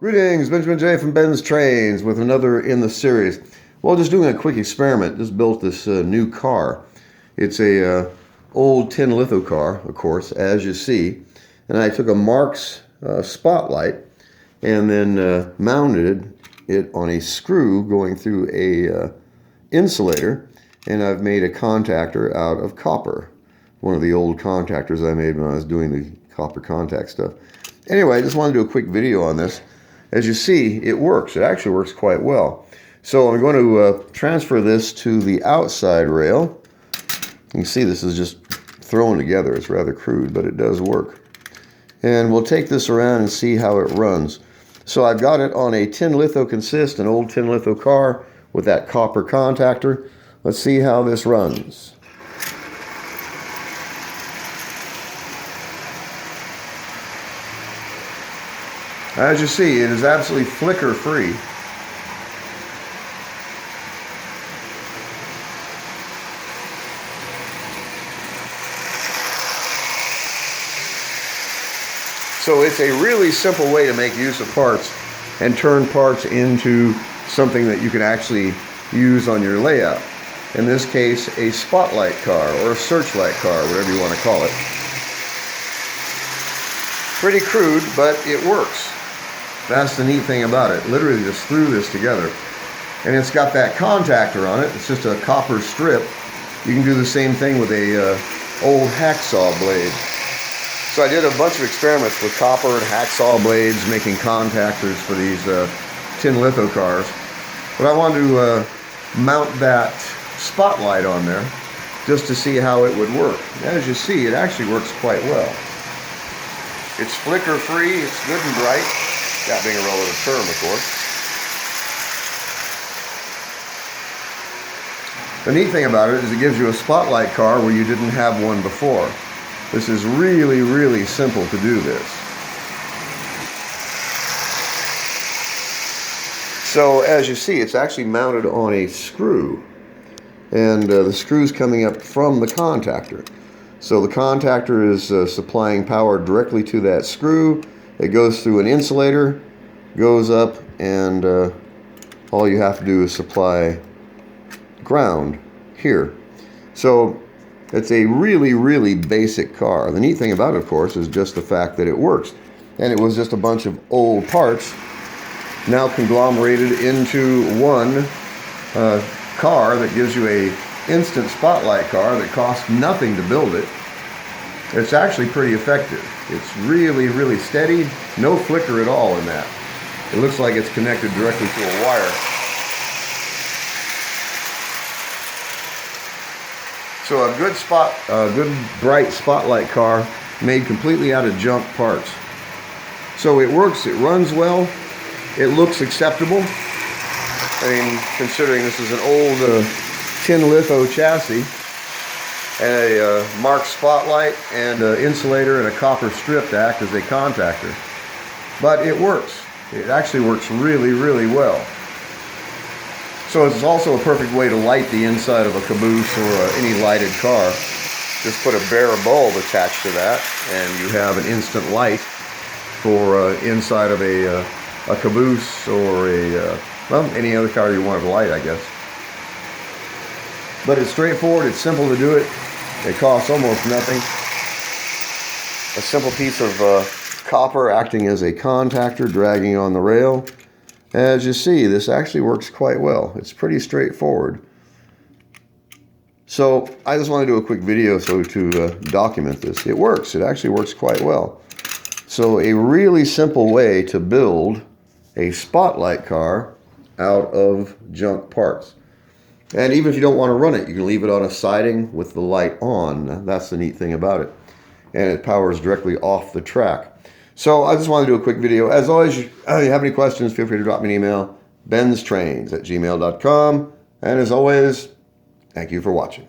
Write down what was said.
Greetings, Benjamin J. from BENZTRAINZ with another in the series. Well, just doing a quick experiment. Just built this new car. It's a old tin litho car, of course, as you see. And I took a Marx spotlight and then mounted it on a screw going through a insulator. And I've made a contactor out of copper. One of the old contactors I made when I was doing the copper contact stuff. Anyway, I just wanted to do a quick video on this. As you see, it works. It actually works quite well. So I'm going to transfer this to the outside rail. You can see this is just thrown together. It's rather crude, but it does work. And we'll take this around and see how it runs. So I've got it on a tin litho consist, an old tin litho car with that copper contactor. Let's see how this runs. As you see, it is absolutely flicker free. So it's a really simple way to make use of parts and turn parts into something that you can actually use on your layout. In this case, a spotlight car or a searchlight car, whatever you want to call it. Pretty crude, but it works. That's the neat thing about it. Literally just threw this together. And it's got that contactor on it. It's just a copper strip. You can do the same thing with a old hacksaw blade. So I did a bunch of experiments with copper and hacksaw blades, making contactors for these tin litho cars. But I wanted to mount that spotlight on there just to see how it would work. As you see, it actually works quite well. It's flicker free, it's good and bright. That being a relative term, of course. The neat thing about it is it gives you a spotlight car where you didn't have one before. This is really, really simple to do this. So as you see, it's actually mounted on a screw. And the screw's coming up from the contactor. So the contactor is supplying power directly to that screw. It goes through an insulator, goes up, and all you have to do is supply ground here. So it's a really, really basic car. The neat thing about it, of course, is just the fact that it works. And it was just a bunch of old parts now conglomerated into one car that gives you a instant spotlight car that costs nothing to build it. It's actually pretty effective. It's really, really steady. No flicker at all in that. It looks like it's connected directly to a wire. So a good bright spotlight car made completely out of junk parts. So it works, it runs well, it looks acceptable. I mean, considering this is an old tin litho chassis, and a Marx spotlight and an insulator and a copper strip to act as a contactor. But it works. It actually works really, really well. So it's also a perfect way to light the inside of a caboose or any lighted car. Just put a bare bulb attached to that and you have an instant light for inside of a caboose or well, any other car you want to light, I guess. But it's straightforward, it's simple to do it. It costs almost nothing. A simple piece of copper acting as a contactor, dragging on the rail. As you see, this actually works quite well. It's pretty straightforward. So I just want to do a quick video to document this. It works. It actually works quite well. So a really simple way to build a spotlight car out of junk parts. And even if you don't want to run it, you can leave it on a siding with the light on. That's the neat thing about it. And it powers directly off the track. So I just want to do a quick video. As always, if you have any questions, feel free to drop me an email, benztrains@gmail.com. And as always, thank you for watching.